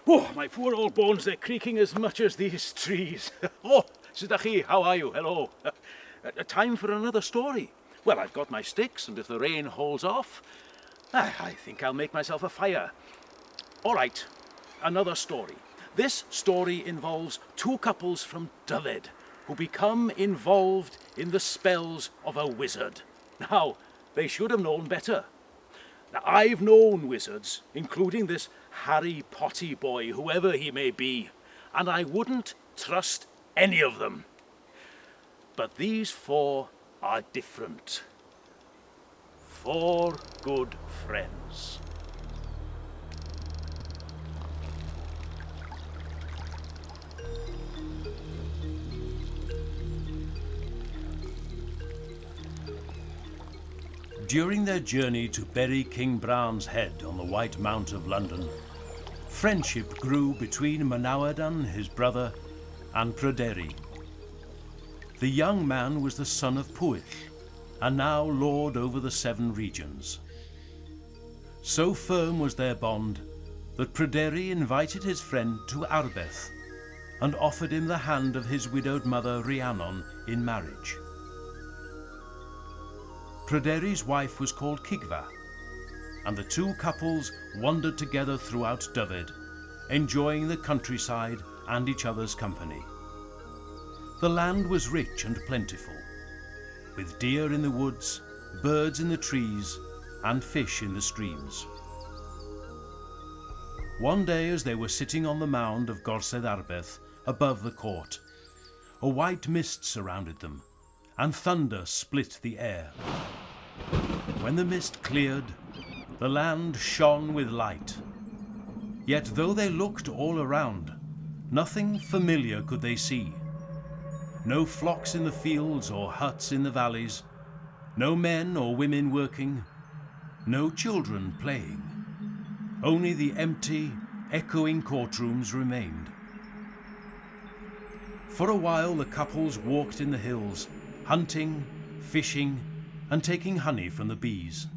Oh, my poor old bones, they're creaking as much as these trees. Oh, Sidachi, how are you? Hello. Time for another story. Well, I've got my sticks, and if the rain holds off, I think I'll make myself a fire. All right, another story. This story involves two couples from Dyfed who become involved in the spells of a wizard. Now, they should have known better. Now, I've known wizards, including this Harry Potty boy, whoever he may be, and I wouldn't trust any of them. But these four are different. Four good friends. During their journey to bury King Brown's head on the White Mount of London, friendship grew between Manawydan, his brother, and Pryderi. The young man was the son of Pwyll, and now lord over the 7 regions. So firm was their bond that Pryderi invited his friend to Arbeth and offered him the hand of his widowed mother Rhiannon in marriage. Pryderi's wife was called Cigfa, and the two couples wandered together throughout Dyfed, enjoying the countryside and each other's company. The land was rich and plentiful, with deer in the woods, birds in the trees, and fish in the streams. One day, as they were sitting on the mound of Gorsedd Arbeth above the court, a white mist surrounded them, and thunder split the air. When the mist cleared, the land shone with light. Yet though they looked all around, nothing familiar could they see. No flocks in the fields or huts in the valleys, no men or women working, no children playing. Only the empty, echoing courtrooms remained. For a while the couples walked in the hills, hunting, fishing, and taking honey from the bees.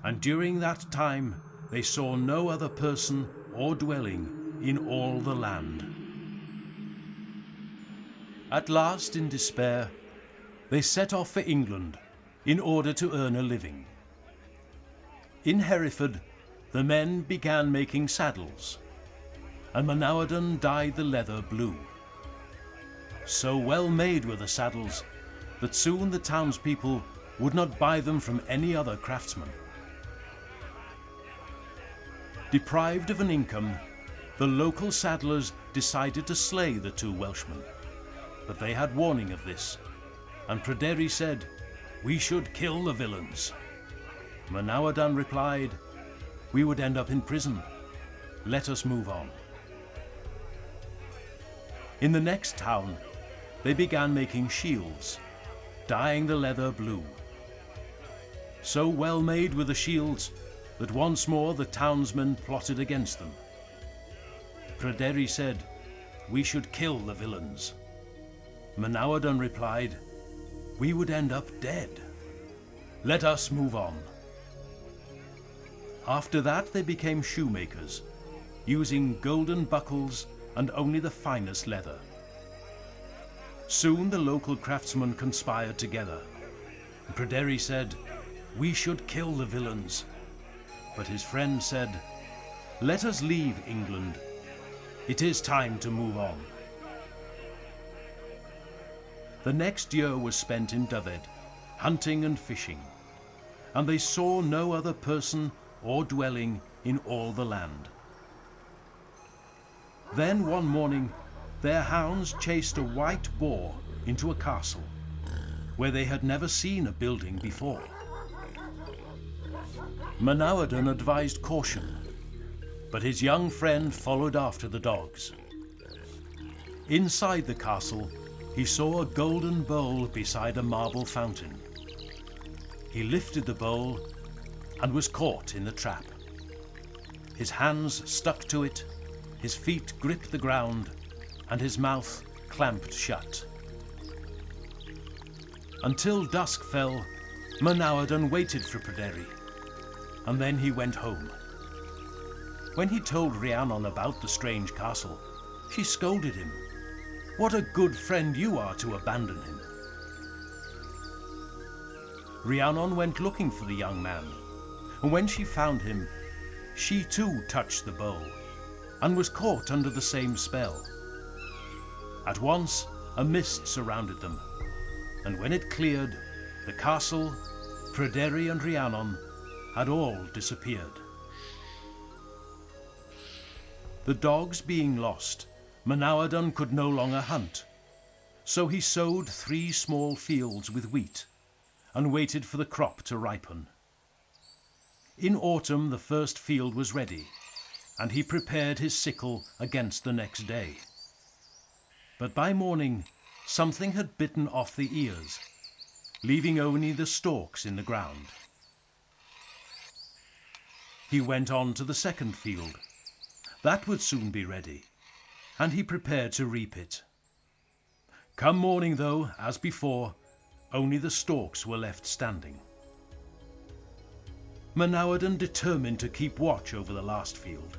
And during that time they saw no other person or dwelling in all the land. At last, in despair, they set off for England in order to earn a living. In Hereford, the men began making saddles, and Manawydan dyed the leather blue. So well made were the saddles that soon the townspeople would not buy them from any other craftsman. Deprived of an income, the local saddlers decided to slay the two Welshmen, but they had warning of this, and Pryderi said, "We should kill the villains." Manawydan replied, "We would end up in prison. Let us move on." In the next town, they began making shields, dyeing the leather blue. So well made were the shields that once more the townsmen plotted against them. Pryderi said, "We should kill the villains." Manawydan replied, "We would end up dead. Let us move on." After that they became shoemakers, using golden buckles and only the finest leather. Soon the local craftsmen conspired together. Pryderi said, "We should kill the villains." But his friend said, "Let us leave England. It is time to move on." The next year was spent in Dyfed, hunting and fishing, and they saw no other person or dwelling in all the land. Then one morning, their hounds chased a white boar into a castle, where they had never seen a building before. Manawydan advised caution, but his young friend followed after the dogs. Inside the castle, he saw a golden bowl beside a marble fountain. He lifted the bowl and was caught in the trap. His hands stuck to it, his feet gripped the ground, and his mouth clamped shut. Until dusk fell, Manawydan waited for Pryderi. and then he went home. When he told Rhiannon about the strange castle, she scolded him. "What a good friend you are to abandon him." Rhiannon went looking for the young man, and when she found him, she too touched the bow, and was caught under the same spell. At once a mist surrounded them, and when it cleared, the castle, Pryderi and Rhiannon had all disappeared. The dogs being lost, Manawydan could no longer hunt, so he sowed 3 small fields with wheat, and waited for the crop to ripen. In autumn the first field was ready, and he prepared his sickle against the next day. But by morning something had bitten off the ears, leaving only the stalks in the ground. He went on to the second field. That would soon be ready, and he prepared to reap it. Come morning, though, as before, only the stalks were left standing. Manawydan determined to keep watch over the last field.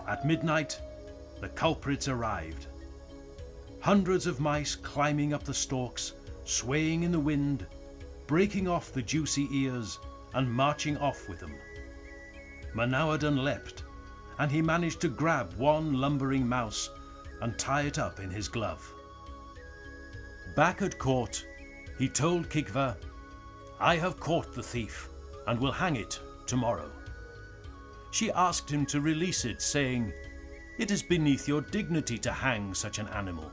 At midnight, the culprits arrived. Hundreds of mice climbing up the stalks, swaying in the wind, breaking off the juicy ears, and marching off with them. Manawydan leapt, and he managed to grab one lumbering mouse and tie it up in his glove. Back at court, he told Kigva, "I have caught the thief, and will hang it tomorrow." She asked him to release it, saying, "It is beneath your dignity to hang such an animal."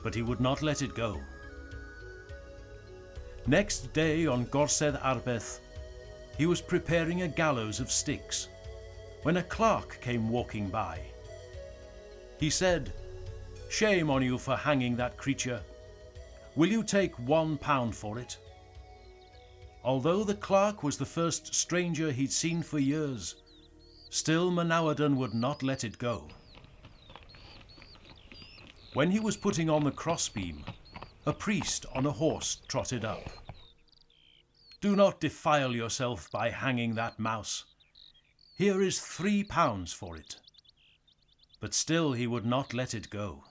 But he would not let it go. Next day on Gorsedd Arbeth, he was preparing a gallows of sticks, when a Clarke came walking by. He said, "Shame on you for hanging that creature. Will you take £1 for it?" Although the Clarke was the first stranger he'd seen for years, still Manawydan would not let it go. When he was putting on the crossbeam, a priest on a horse trotted up. "Do not defile yourself by hanging that mouse. Here is £3 for it." But still he would not let it go.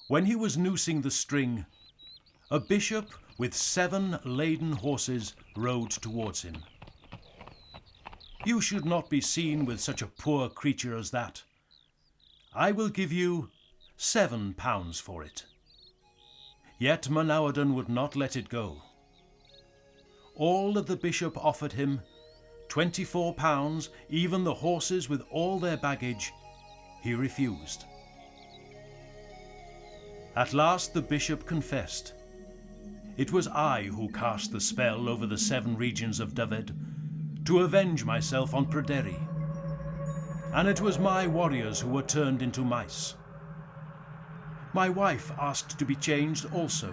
When he was noosing the string, a bishop with 7 laden horses rode towards him. "You should not be seen with such a poor creature as that. I will give you £7 for it." Yet Manawydan would not let it go. All that the bishop offered him, £24, even the horses with all their baggage, he refused. At last the bishop confessed. "It was I who cast the spell over the 7 regions of Dyfed, to avenge myself on Pryderi. And it was my warriors who were turned into mice. My wife asked to be changed also,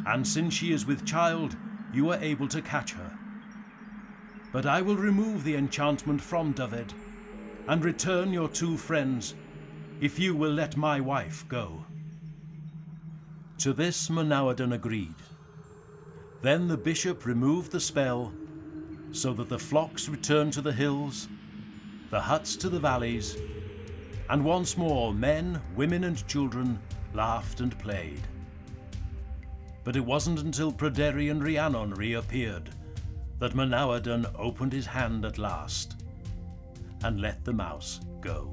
and since she is with child, you are able to catch her. But I will remove the enchantment from Dyfed, and return your 2 friends, if you will let my wife go." To this Manawydan agreed. Then the bishop removed the spell, so that the flocks returned to the hills, the huts to the valleys, and once more men, women and children laughed and played. But it wasn't until Pryderi and Rhiannon reappeared that Manawydan opened his hand at last and let the mouse go.